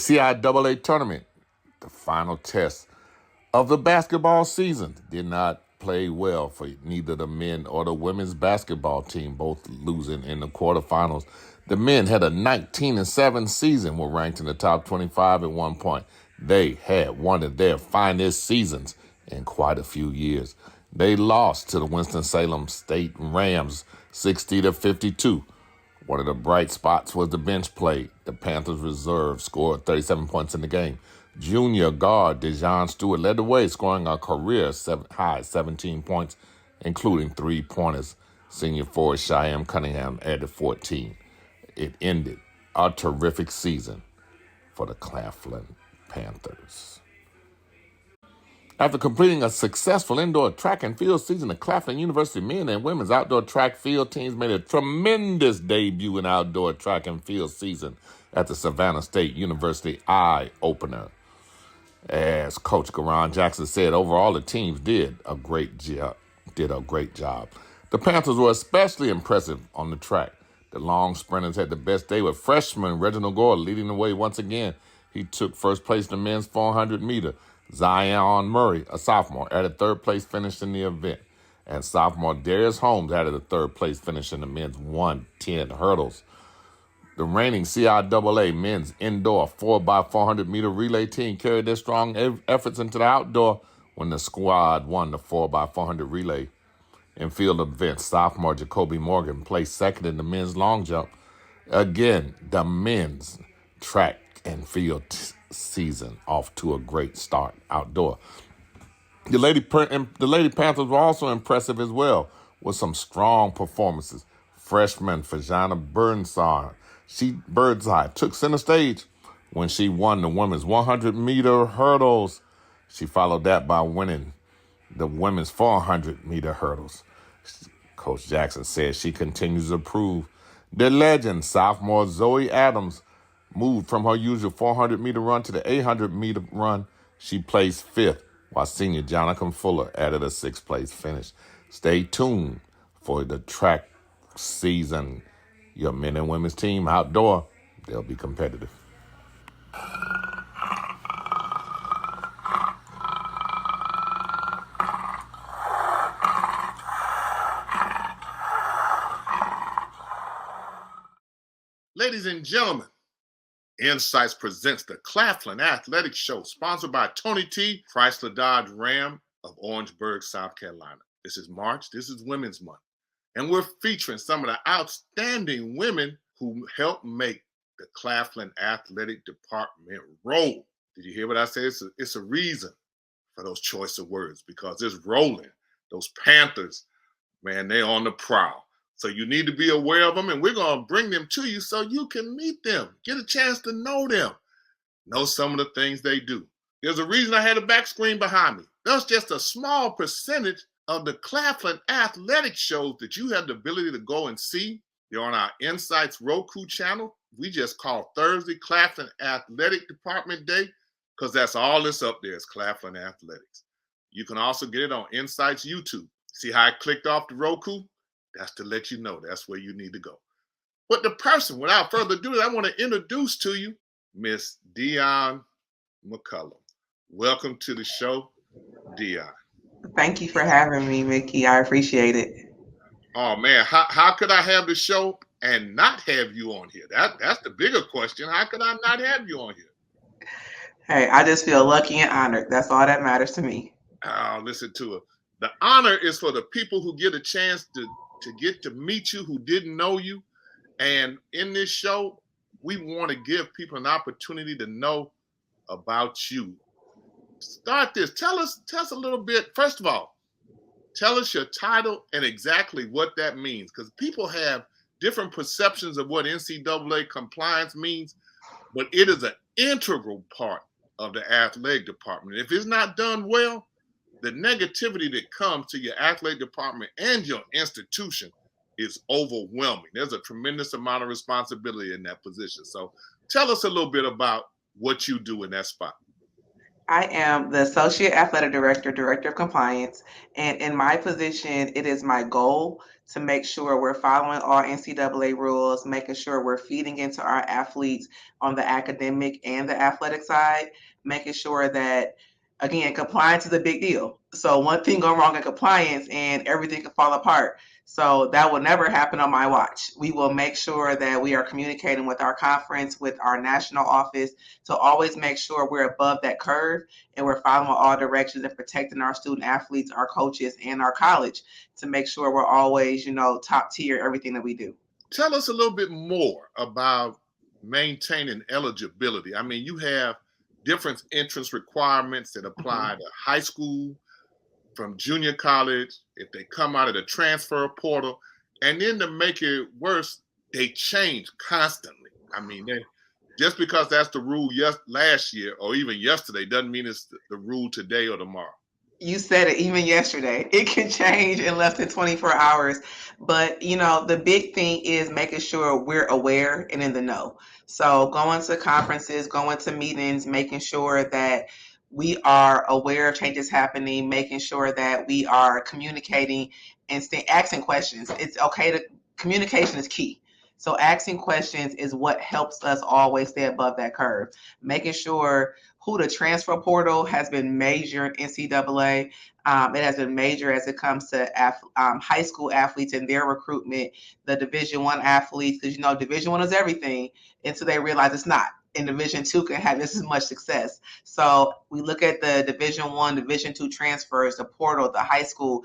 NCIAA tournament, the final test of the basketball season, did not play well for neither the men or the women's basketball team, both losing in the quarterfinals. The men had a 19-7 season, were ranked in the top 25 at one point. They had one of their finest seasons in quite a few years. They lost to the Winston-Salem State Rams 60-52. One of the bright spots was the bench play. The Panthers reserve scored 37 points in the game. Junior guard Dejon Stewart led the way, scoring a career-high 17 points, including 3-pointers. Senior forward Cheyenne Cunningham added 14. It ended a terrific season for the Claflin Panthers. After completing a successful indoor track and field season, the Claflin University men and women's outdoor track field teams made a tremendous debut in outdoor track and field season at the Savannah State University Eye-Opener. As Coach Garon Jackson said, overall the teams did a great job. The Panthers were especially impressive on the track. The long sprinters had the best day, with freshman Reginald Gore leading the way once again. He took first place in the men's 400-meter. Zion Murray, a sophomore, added third-place finish in the event. And sophomore Darius Holmes added a third-place finish in the men's 110 hurdles. The reigning CIAA men's indoor 4x400-meter relay team carried their strong efforts into the outdoor when the squad won the 4x400 relay. In field events, sophomore Jacoby Morgan placed second in the men's long jump. Again, the men's track and field season off to a great start outdoor. The Lady Panthers were also impressive as well, with some strong performances. Freshman Fajana Birdseye took center stage when she won the women's 100-meter hurdles. She followed that by winning the women's 400-meter hurdles. Coach Jackson says she continues to prove. The legend, sophomore Zoe Adams, moved from her usual 400-meter run to the 800-meter run. She placed fifth, while senior Jonathan Fuller added a sixth-place finish. Stay tuned for the track season. Your men and women's team outdoor, they'll be competitive. Ladies and gentlemen, INSiiGHTS presents the Claflin Athletics Show, sponsored by Tony T. Chrysler Dodge Ram of Orangeburg, South Carolina. This is March. This is Women's Month. And we're featuring some of the outstanding women who helped make the Claflin Athletic Department roll. Did you hear what I said? It's a reason for those choice of words, because it's rolling. Those Panthers, man, they're on the prowl. So you need to be aware of them, and we're going to bring them to you so you can meet them, get a chance to know them, know some of the things they do. There's a reason I had a back screen behind me. That's just a small percentage of the Claflin athletic shows that you have the ability to go and see. They're on our INSiiGHTS Roku channel. We just call Thursday Claflin Athletic Department Day, because that's all that's up there is Claflin Athletics. You can also get it on INSiiGHTS YouTube. See how I clicked off the Roku? That's to let you know that's where you need to go. But the person, without further ado, I want to introduce to you Miss Dion McCollum. Welcome to the show, Dion. Thank you for having me, Mickey. I appreciate it. Oh, man, how could I have the show and not have you on here? That's the bigger question. How could I not have you on here? Hey, I just feel lucky and honored. That's all that matters to me. Oh, listen to her. The honor is for the people who get a chance to get to meet you, who didn't know you. And in this show, we want to give people an opportunity to know about you. Start this. Tell us a little bit. First of all, tell us your title and exactly what that means, because people have different perceptions of what NCAA compliance means, but it is an integral part of the athletic department. If it's not done well, the negativity that comes to your athletic department and your institution is overwhelming. There's a tremendous amount of responsibility in that position. So tell us a little bit about what you do in that spot. I am the Associate Athletic Director, Director of Compliance, and in my position, it is my goal to make sure we're following all NCAA rules, making sure we're feeding into our athletes on the academic and the athletic side, making sure that, again, compliance is a big deal. So one thing go wrong in compliance and everything can fall apart. So that will never happen on my watch. We will make sure that we are communicating with our conference, with our national office, to always make sure we're above that curve and we're following all directions and protecting our student athletes, our coaches, and our college to make sure we're always, top tier everything that we do. Tell us a little bit more about maintaining eligibility. I mean, you have different entrance requirements that apply to high school, from junior college, if they come out of the transfer portal, and then to make it worse, they change constantly. I mean, just because that's the rule last year or even yesterday doesn't mean it's the rule today or tomorrow. You said it even yesterday. It can change in less than 24 hours. But, the big thing is making sure we're aware and in the know. So going to conferences, going to meetings, making sure that we are aware of changes happening, making sure that we are communicating and asking questions. It's okay to communication is key. So asking questions is what helps us always stay above that curve. Making sure who the transfer portal has been major in NCAA. It has been major as it comes to high school athletes and their recruitment, the Division One athletes, because Division One is everything until they realize it's not. And Division Two can have this as much success. So we look at the Division One, Division Two transfers, the portal, the high school.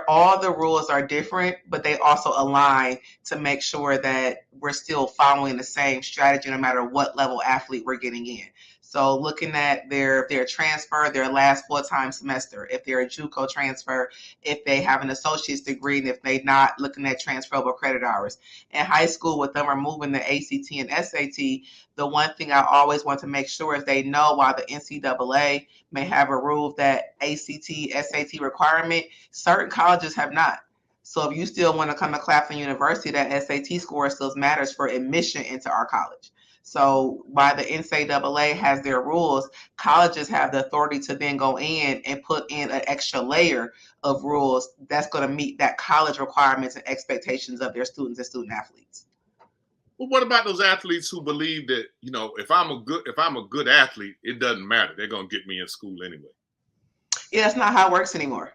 All the rules are different, but they also align to make sure that we're still following the same strategy no matter what level athlete we're getting in. So looking at their transfer, their last full-time semester, if they're a JUCO transfer, if they have an associate's degree, and if they're not looking at transferable credit hours. In high school, with them removing the ACT and SAT, the one thing I always want to make sure is they know while the NCAA may have a rule that ACT, SAT requirement, certain colleges have not. So if you still want to come to Claflin University, that SAT score still matters for admission into our college. So while the NCAA has their rules, colleges have the authority to then go in and put in an extra layer of rules that's going to meet that college requirements and expectations of their students and student athletes. Well, what about those athletes who believe that, if I'm a good athlete, it doesn't matter. They're gonna get me in school anyway. Yeah, that's not how it works anymore.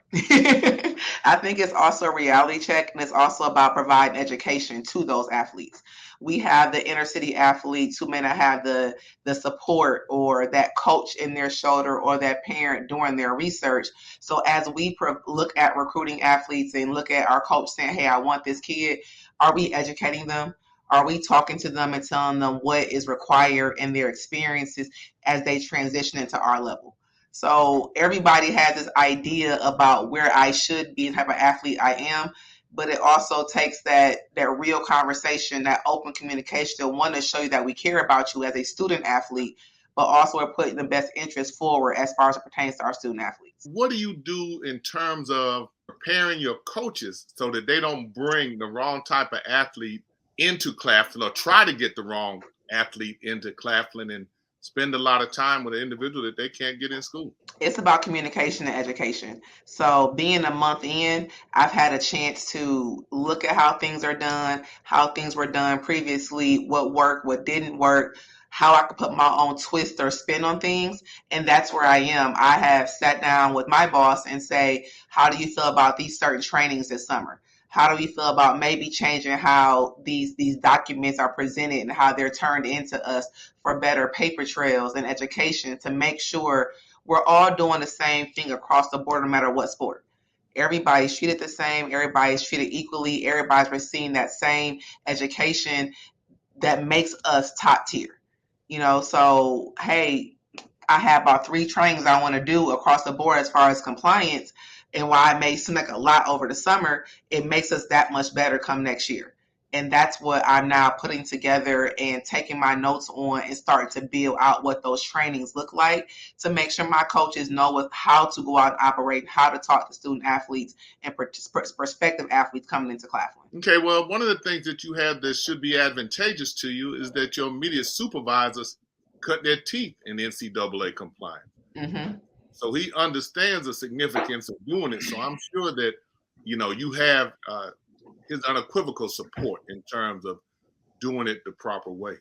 I think it's also a reality check, and it's also about providing education to those athletes. We have the inner city athletes who may not have the support or that coach in their shoulder or that parent doing their research. So as we look at recruiting athletes and look at our coach saying, "Hey, I want this kid," are we educating them? Are we talking to them and telling them what is required in their experiences as they transition into our level? So everybody has this idea about where I should be, the type of athlete I am, but it also takes that real conversation, that open communication, to want to show you that we care about you as a student athlete, but also we're putting the best interest forward as far as it pertains to our student athletes. What do you do in terms of preparing your coaches so that they don't bring the wrong type of athlete into Claflin or try to get the wrong athlete into Claflin and spend a lot of time with an individual that they can't get in school? It's about communication and education. So being a month in, I've had a chance to look at how things are done, how things were done previously, what worked, what didn't work, how I could put my own twist or spin on things. And that's where I am. I have sat down with my boss and say, how do you feel about these certain trainings this summer? How do we feel about maybe changing how these documents are presented and how they're turned into us for better paper trails and education to make sure we're all doing the same thing across the board, no matter what sport. Everybody's treated the same. Everybody's treated equally. Everybody's receiving that same education that makes us top tier. So hey, I have about 3 trainings I want to do across the board as far as compliance. And while it may seem like a lot over the summer, it makes us that much better come next year. And that's what I'm now putting together and taking my notes on and starting to build out what those trainings look like to make sure my coaches know how to go out and operate, how to talk to student athletes and prospective athletes coming into Claflin. Okay, well, one of the things that you have that should be advantageous to you is that your immediate supervisors cut their teeth in NCAA compliance. Mm-hmm. So he understands the significance of doing it. So I'm sure that, you have his unequivocal support in terms of doing it the proper way.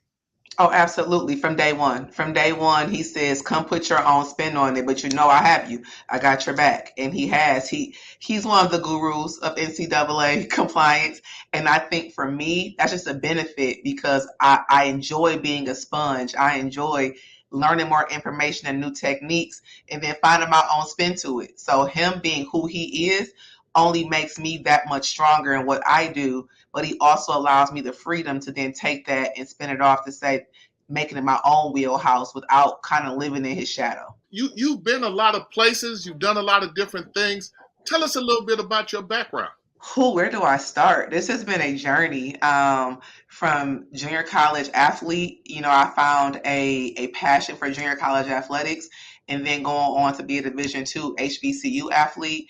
Oh, absolutely. From day one. From day one, he says, "Come put your own spin on it, but you know I have you. I got your back." And he has. He's one of the gurus of NCAA compliance. And I think for me, that's just a benefit because I enjoy being a sponge. I enjoy learning more information and new techniques and then finding my own spin to it. So him being who he is only makes me that much stronger in what I do, but he also allows me the freedom to then take that and spin it off to say, making it my own wheelhouse without kind of living in his shadow. You've been a lot of places, you've done a lot of different things. Tell us a little bit about your background. Where do I start? This has been a journey. From junior college athlete, I found a passion for junior college athletics, and then going on to be a Division II HBCU athlete.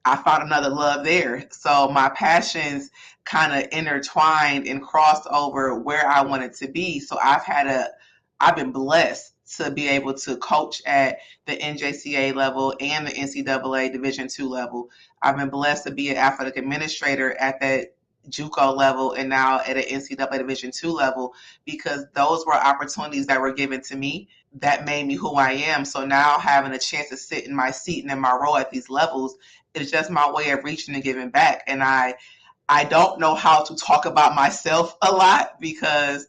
I found another love there. So my passions kind of intertwined and crossed over where I wanted to be. So I've been blessed to be able to coach at the NJCA level and the NCAA Division II level. I've been blessed to be an athletic administrator at that JUCO level and now at an NCAA Division II level because those were opportunities that were given to me that made me who I am. So now having a chance to sit in my seat and in my role at these levels is just my way of reaching and giving back. And I don't know how to talk about myself a lot because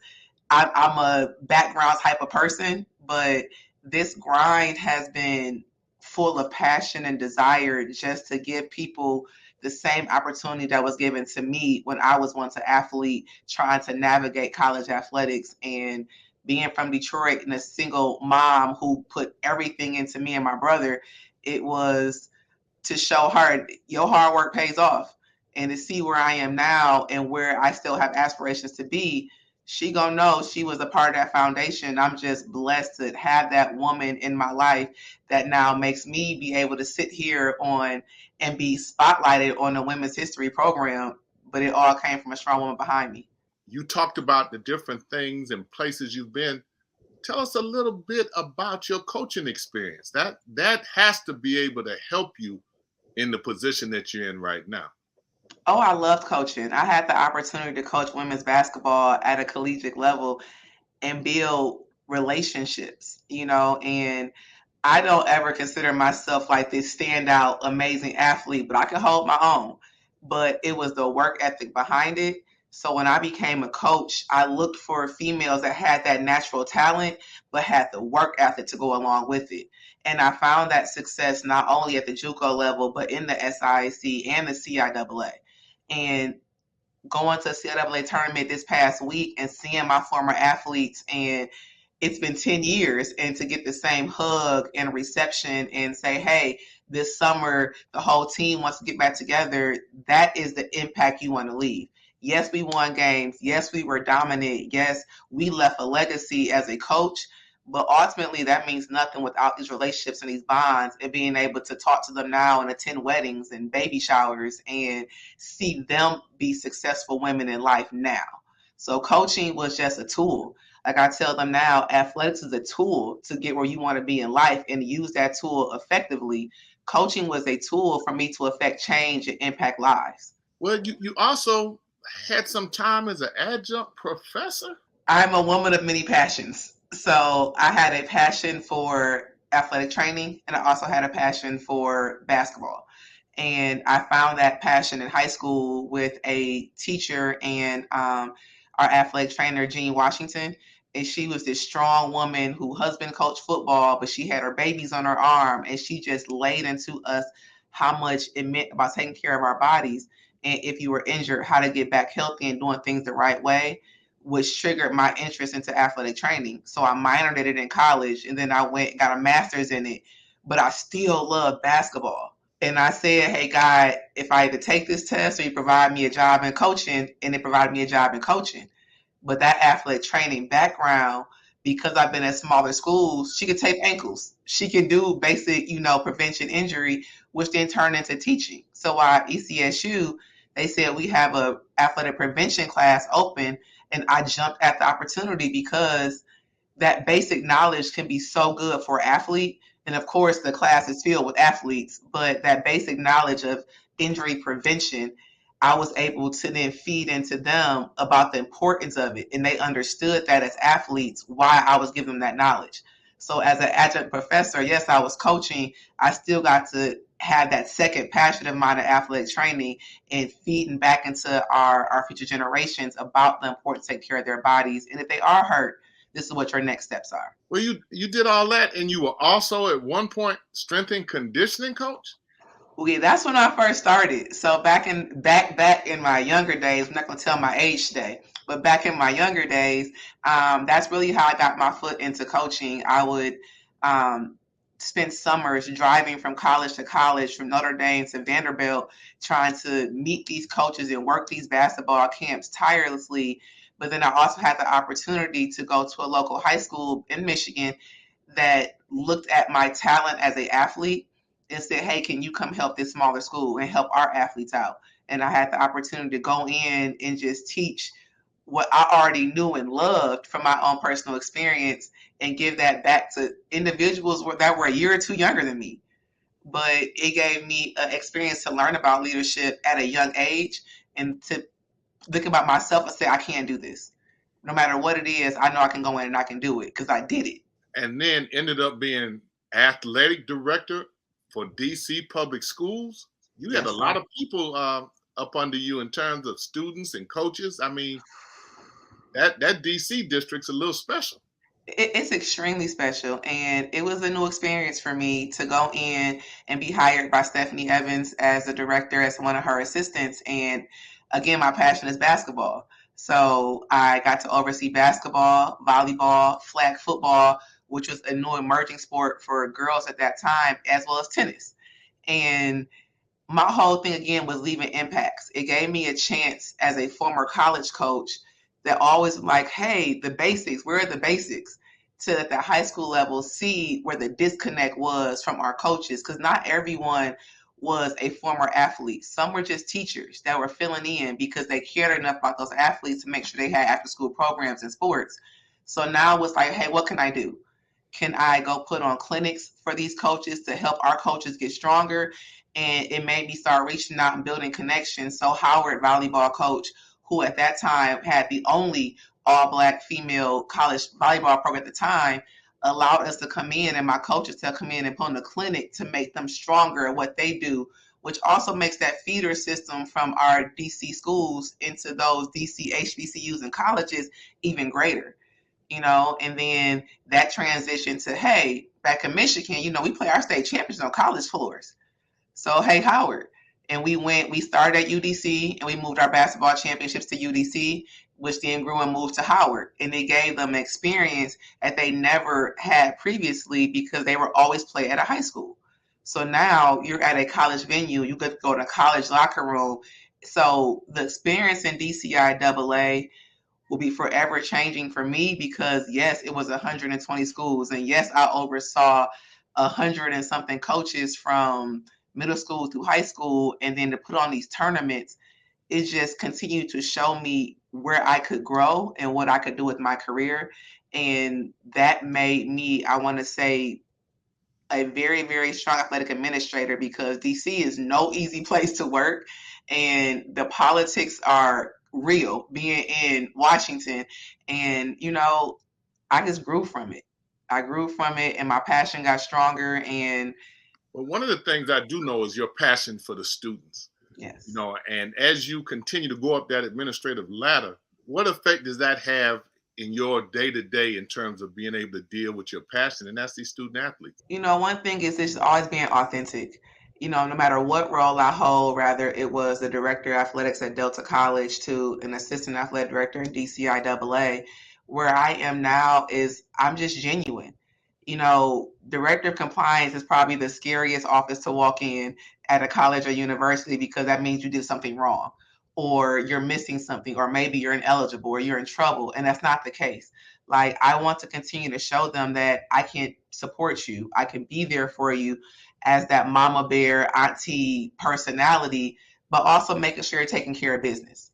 I'm a background type of person, but this grind has been full of passion and desire just to give people the same opportunity that was given to me when I was once an athlete trying to navigate college athletics and being from Detroit and a single mom who put everything into me and my brother. It was to show her your hard work pays off and to see where I am now and where I still have aspirations to be. She gonna know she was a part of that foundation. I'm just blessed to have that woman in my life that now makes me be able to sit here on and be spotlighted on the women's history program, but it all came from a strong woman behind me. You talked about the different things and places you've been. Tell us a little bit about your coaching experience. That has to be able to help you in the position that you're in right now. Oh, I loved coaching. I had the opportunity to coach women's basketball at a collegiate level and build relationships, and I don't ever consider myself like this standout amazing athlete, but I can hold my own. But it was the work ethic behind it. So when I became a coach, I looked for females that had that natural talent, but had the work ethic to go along with it. And I found that success not only at the JUCO level, but in the SIAC and the CIAA. And going to a CIAA tournament this past week and seeing my former athletes, and it's been 10 years, and to get the same hug and reception and say, hey, this summer the whole team wants to get back together, that is the impact you want to leave. Yes, we won games. Yes, we were dominant. Yes, we left a legacy as a coach, but ultimately that means nothing without these relationships and these bonds and being able to talk to them now and attend weddings and baby showers and see them be successful women in life now. So coaching was just a tool. Like I tell them now, athletics is a tool to get where you want to be in life and use that tool effectively. Coaching was a tool for me to affect change and impact lives. Well, you also had some time as an adjunct professor. I'm a woman of many passions. So I had a passion for athletic training and I also had a passion for basketball. And I found that passion in high school with a teacher and our athletic trainer, Jean Washington. And she was this strong woman who husband coached football, but she had her babies on her arm. And she just laid into us how much it meant about taking care of our bodies. And if you were injured, how to get back healthy and doing things the right way, which triggered my interest into athletic training. So I minored in it in college and then I went and got a master's in it. But I still love basketball. And I said, hey, God, if I had to take this test or you provide me a job in coaching, and it provided me a job in coaching. But that athletic training background, because I've been at smaller schools, she could tape ankles. She can do basic, prevention injury, which then turned into teaching. So at ECSU, they said we have a athletic prevention class open, and I jumped at the opportunity because that basic knowledge can be so good for an athlete, And of course, the class is filled with athletes, but that basic knowledge of injury prevention, I was able to then feed into them about the importance of it. And they understood that as athletes, why I was giving them that knowledge. So, as an adjunct professor, yes, I was coaching. I still got to have that second passion of mine of athletic training and feeding back into our future generations about the importance to take care of their bodies. And if they are hurt, this is what your next steps are. Well, you did all that, and you were also at one point strength and conditioning coach. Okay, that's when I first started. So back in my younger days, I'm not gonna tell my age today, but back in my younger days, that's really how I got my foot into coaching. I would spend summers driving from college to college, from Notre Dame to Vanderbilt, trying to meet these coaches and work these basketball camps tirelessly. But then I also had the opportunity to go to a local high school in Michigan that looked at my talent as an athlete and said, hey, can you come help this smaller school and help our athletes out? And I had the opportunity to go in and just teach what I already knew and loved from my own personal experience and give that back to individuals that were a year or two younger than me. But it gave me an experience to learn about leadership at a young age and to think about myself and say, I can do this. No matter what it is, I know I can go in and I can do it because I did it. And then ended up being athletic director for DC Public Schools. You had a Yes, lot sir. of people up under you in terms of students and coaches. I mean, that DC district's a little special. It's extremely special, and it was a new experience for me to go in and be hired by Stephanie Evans as a director, as one of her assistants. And again, my passion is basketball. So I got to oversee basketball, volleyball, flag football, which was a new emerging sport for girls at that time, as well as tennis. And my whole thing again was leaving impacts. It gave me a chance as a former college coach that always like, hey, the basics, where are the basics? To at the high school level see where the disconnect was from our coaches, because not everyone was a former athlete. Some were just teachers that were filling in because they cared enough about those athletes to make sure they had after school programs and sports. So now it's like, hey, what can I do? Can I go put on clinics for these coaches to help our coaches get stronger? And it made me start reaching out and building connections. So Howard, volleyball coach, who at that time had the only all black female college volleyball program at the time, allowed us to come in and my coaches to come in and put on a clinic to make them stronger at what they do, which also makes that feeder system from our DC schools into those DC HBCUs and colleges even greater. And then that transition to, hey, back in Michigan, we play our state champions on college floors. So, hey, Howard. And we started at UDC and we moved our basketball championships to UDC, which then grew and moved to Howard. And it gave them experience that they never had previously because they were always play at a high school. So now you're at a college venue, you get to go to a college locker room. So the experience in DCIAA will be forever changing for me because yes, it was 120 schools, and yes, I oversaw 100 and something coaches from middle school through high school, and then to put on these tournaments, it just continued to show me where I could grow and what I could do with my career, and that made me, I want to say, a very, very strong athletic administrator because DC is no easy place to work and the politics are real being in Washington. And, I just grew from it. I grew from it and my passion got stronger. And Well, one of the things I do know is your passion for the students. yes. And as you continue to go up that administrative ladder, what effect does that have in your day to day in terms of being able to deal with your passion, and that's these student athletes? One thing is just always being authentic. No matter what role I hold, rather it was the director of athletics at Delta College to an assistant athletic director in DCIAA, where I am now is I'm just genuine. Director of compliance is probably the scariest office to walk in at a college or university because that means you did something wrong or you're missing something or maybe you're ineligible or you're in trouble. And that's not the case. Like, I want to continue to show them that I can support you. I can be there for you as that mama bear, auntie personality, but also making sure you're taking care of business.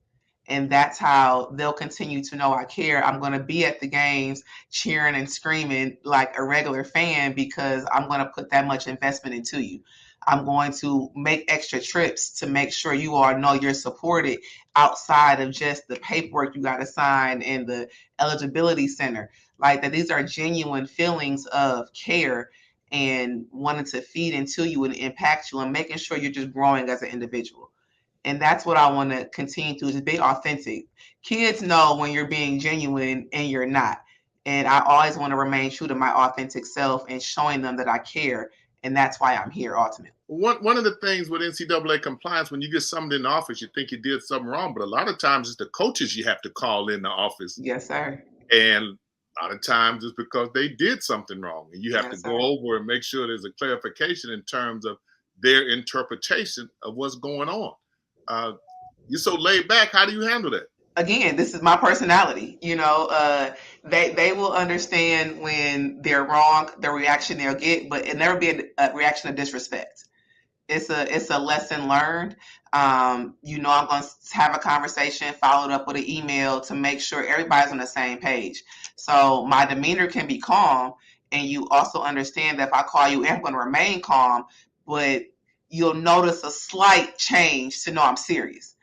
And that's how they'll continue to know I care. I'm going to be at the games cheering and screaming like a regular fan because I'm going to put that much investment into you. I'm going to make extra trips to make sure you all know you're supported outside of just the paperwork you got to sign and the eligibility center. Like that, these are genuine feelings of care and wanting to feed into you and impact you and making sure you're just growing as an individual. And that's what I want to continue to just be authentic. Kids know when you're being genuine and you're not. And I always want to remain true to my authentic self and showing them that I care. And that's why I'm here ultimately. One of the things with NCAA compliance, when you get somebody in the office, you think you did something wrong, but a lot of times it's the coaches you have to call in the office. Yes, sir. And a lot of times it's because they did something wrong. And you have to Yes, go sir. over and make sure there's a clarification in terms of their interpretation of what's going on. You're so laid back. How do you handle that? Again, this is my personality. They will understand when they're wrong, the reaction they'll get, but it never be a reaction of disrespect. It's a lesson learned. I'm going to have a conversation followed up with an email to make sure everybody's on the same page. So my demeanor can be calm, and you also understand that if I call you, I'm going to remain calm, but you'll notice a slight change to know I'm serious.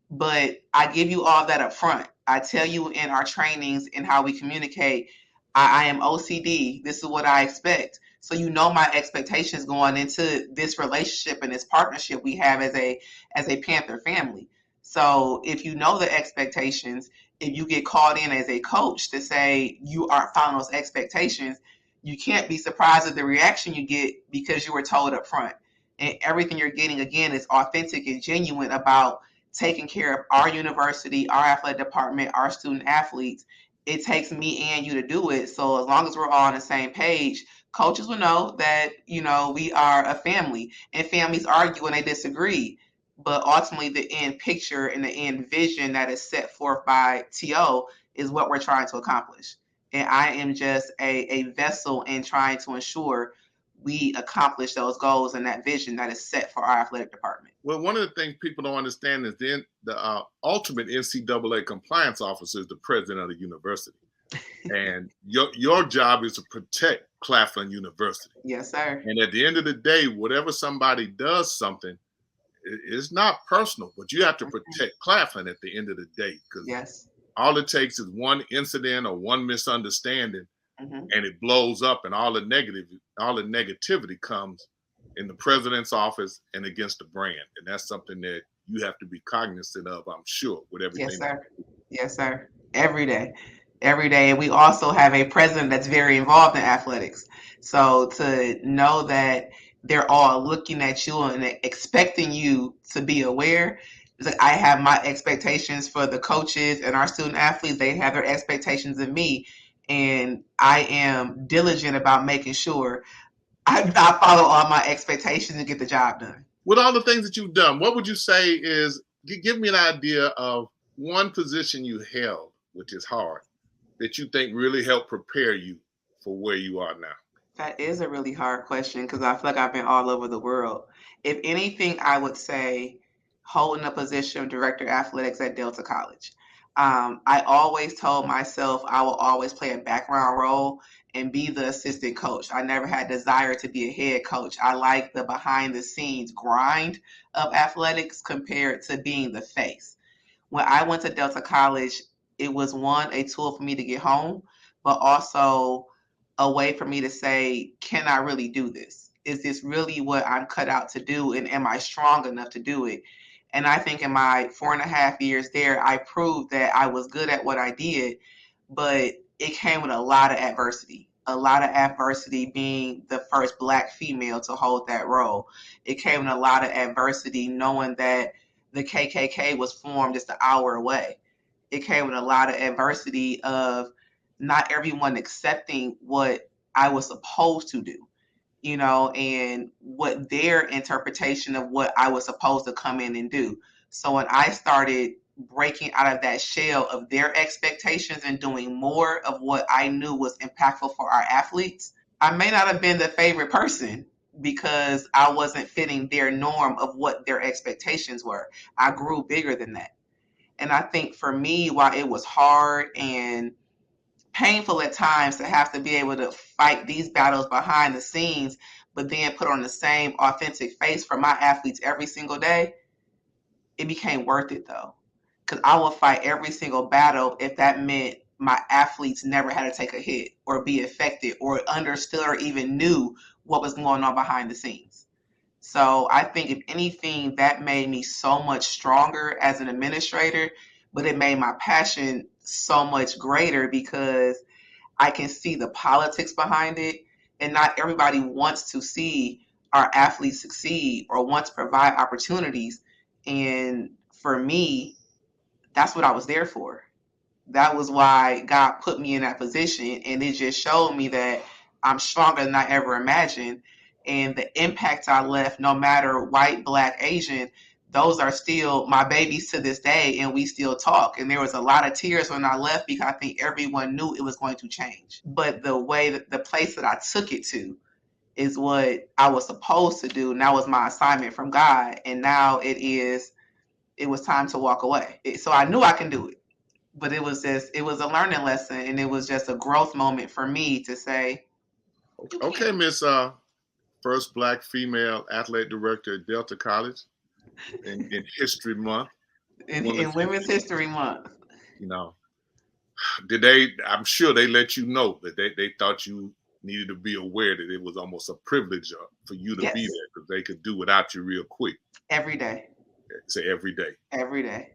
But I give you all that up front. I tell you in our trainings and how we communicate, I am OCD. This is what I expect. So you know my expectations going into this relationship and this partnership we have as a Panther family. So if you know the expectations, if you get called in as a coach to say you aren't following those expectations, you can't be surprised at the reaction you get because you were told up front. And everything you're getting again is authentic and genuine about taking care of our university, our athletic department, our student athletes. It takes me and you to do it. So as long as we're all on the same page, coaches will know that, we are a family, and families argue when they disagree. But ultimately, the end picture and the end vision that is set forth by TO is what we're trying to accomplish. And I am just a vessel in trying to ensure we accomplish those goals and that vision that is set for our athletic department. Well, one of the things people don't understand is the ultimate NCAA compliance officer is the president of the university. And your job is to protect Claflin University. Yes, sir. And at the end of the day, whatever somebody does something, it's not personal, but you have to protect Claflin at the end of the day. Because yes, all it takes is one incident or one misunderstanding, and it blows up, and all the negativity comes in the president's office and against the brand. And that's something that you have to be cognizant of, I'm sure, with everything. Yes, sir. Yes, sir. Every day. Every day. And we also have a president that's very involved in athletics. So to know that they're all looking at you and expecting you to be aware. It's like I have my expectations for the coaches and our student athletes. They have their expectations of me. And I am diligent about making sure I follow all my expectations and get the job done. With all the things that you've done, what would you say is, give me an idea of one position you held, which is hard, that you think really helped prepare you for where you are now? That is a really hard question because I feel like I've been all over the world. If anything, I would say holding a position of director of athletics at Delta College. I always told myself I will always play a background role and be the assistant coach. I never had desire to be a head coach. I like the behind the scenes grind of athletics compared to being the face. When I went to Delta College, it was one, a tool for me to get home, but also a way for me to say, can I really do this? Is this really what I'm cut out to do? And am I strong enough to do it? And I think in my 4.5 years there, I proved that I was good at what I did, but it came with a lot of adversity. A lot of adversity being the first Black female to hold that role. It came with a lot of adversity knowing that the KKK was formed just an hour away. It came with a lot of adversity of not everyone accepting what I was supposed to do, and what their interpretation of what I was supposed to come in and do. So when I started breaking out of that shell of their expectations and doing more of what I knew was impactful for our athletes, I may not have been the favorite person because I wasn't fitting their norm of what their expectations were. I grew bigger than that. And I think for me, while it was hard and painful at times to have to be able to fight these battles behind the scenes, but then put on the same authentic face for my athletes every single day, it became worth it though. Because I would fight every single battle if that meant my athletes never had to take a hit or be affected or understood or even knew what was going on behind the scenes. So I think if anything, that made me so much stronger as an administrator, but it made my passion so much greater because I can see the politics behind it. And not everybody wants to see our athletes succeed or wants to provide opportunities. And for me, that's what I was there for. That was why God put me in that position. And it just showed me that I'm stronger than I ever imagined. And the impact I left, no matter white, black, Asian, those are still my babies to this day. And we still talk. And there was a lot of tears when I left because I think everyone knew it was going to change. But the way that the place that I took it to is what I was supposed to do. And that was my assignment from God. And now it was time to walk away. So I knew I can do it, but it was a learning lesson, and it was just a growth moment for me to say, Okay, Miss first Black female athletic director at Delta College in History Month, in Women's History Month. You know, did they? I'm sure they let you know that they thought you needed to be aware that it was almost a privilege for you to be Yes, there because they could do without you real quick. every day, Say every day. every day.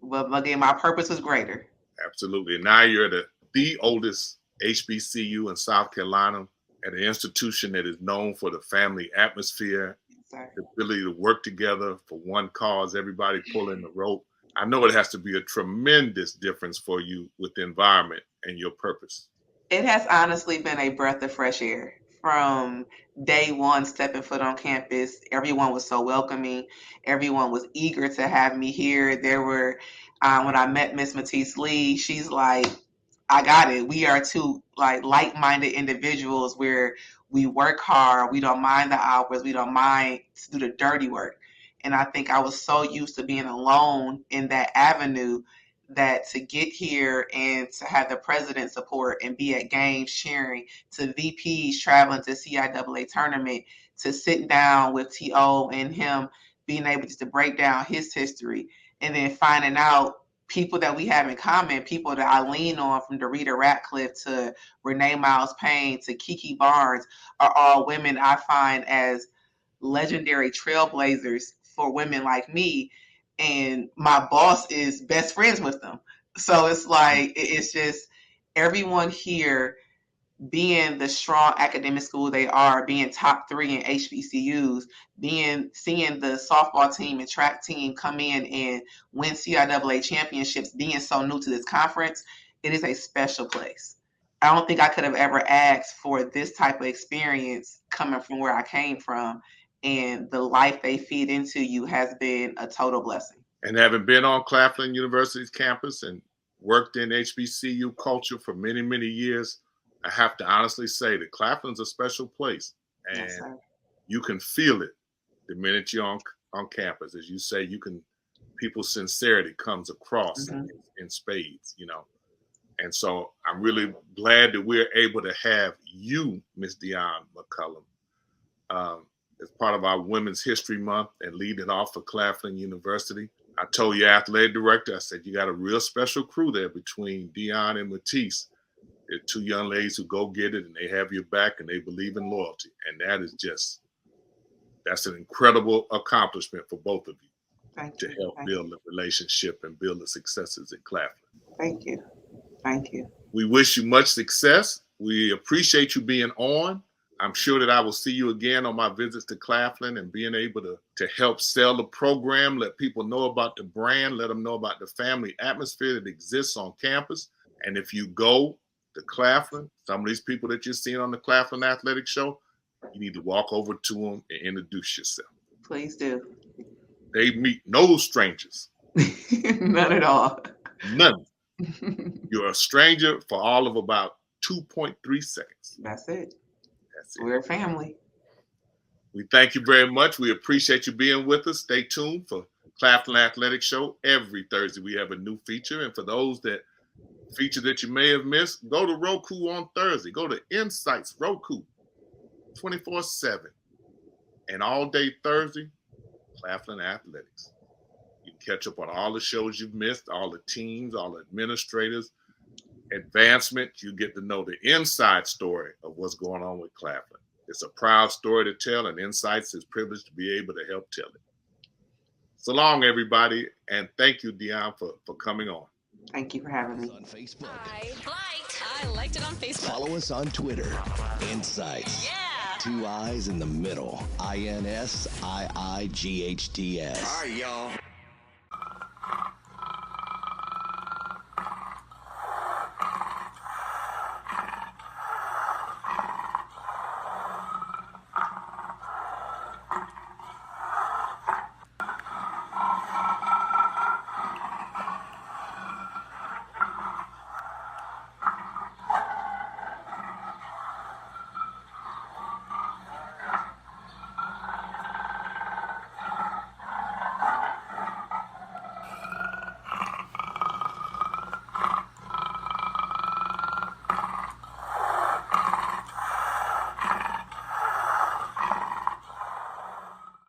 But again, my purpose was greater. Absolutely. And now you're the oldest HBCU in South Carolina at an institution that is known for the family atmosphere, Sorry. the ability to work together for one cause, everybody pulling the rope. I know it has to be a tremendous difference for you with the environment and your purpose. It has honestly been a breath of fresh air from day one stepping foot on campus. Everyone was so welcoming. Everyone was eager to have me here. There were, when I met Miss Matisse Lee, she's like, I got it. We are two like-minded individuals where we work hard. We don't mind the hours. We don't mind to do the dirty work. And I think I was so used to being alone in that avenue that to get here and to have the president's support and be at games cheering, to VPs traveling to CIAA tournament, to sit down with TO and him being able to break down his history, and then finding out people that we have in common, people that I lean on, from Dorita Ratcliffe to Renee Miles Payne to Kiki Barnes, are all women I find as legendary trailblazers for women like me. And my boss is best friends with them. So it's like, it's just everyone here being the strong academic school they are, being top 3 in HBCUs, seeing the softball team and track team come in and win CIAA championships, being so new to this conference, it is a special place. I don't think I could have ever asked for this type of experience coming from where I came from, and the life they feed into you has been a total blessing. And having been on Claflin University's campus and worked in HBCU culture for many, many years, I have to honestly say that Claflin's a special place, and Yes, sir. you can feel it the minute you're on campus. As you say, people's sincerity comes across in spades, And so I'm really glad that we're able to have you, Miss Dion McCollum, as part of our Women's History Month and lead it off for Claflin University. I told your athletic director, I said, you got a real special crew there between Dion and Matisse. They're two young ladies who go get it, and they have your back, and they believe in loyalty. And that's an incredible accomplishment for both of you. Thank to you. help build the relationship and build the successes at Claflin. Thank you. Thank you. We wish you much success. We appreciate you being on. I'm sure that I will see you again on my visits to Claflin and being able to help sell the program, let people know about the brand, let them know about the family atmosphere that exists on campus. And if you go to Claflin, some of these people that you're seeing on the Claflin Athletic Show, you need to walk over to them and introduce yourself. Please do. They meet no strangers. None at all. None. You're a stranger for all of about 2.3 seconds. That's it. That's it. We're a family. We thank you very much. We appreciate you being with us. Stay tuned for Claflin Athletic Show. Every Thursday we have a new feature. And for those that feature that you may have missed, go to Roku on Thursday. Go to Insights Roku 24/7. And all day Thursday, Claflin Athletics. You can catch up on all the shows you've missed, all the teams, all the administrators, advancement. You get to know the inside story of what's going on with Claflin. It's a proud story to tell, and Insights is privileged to be able to help tell it. So long, everybody, and thank you, Dion, for coming on. Thank you for having me. On Facebook. I liked it on Facebook. Follow us on Twitter. Insights. Yeah. 2 I's in the middle. INSiiGHTS. All right, y'all.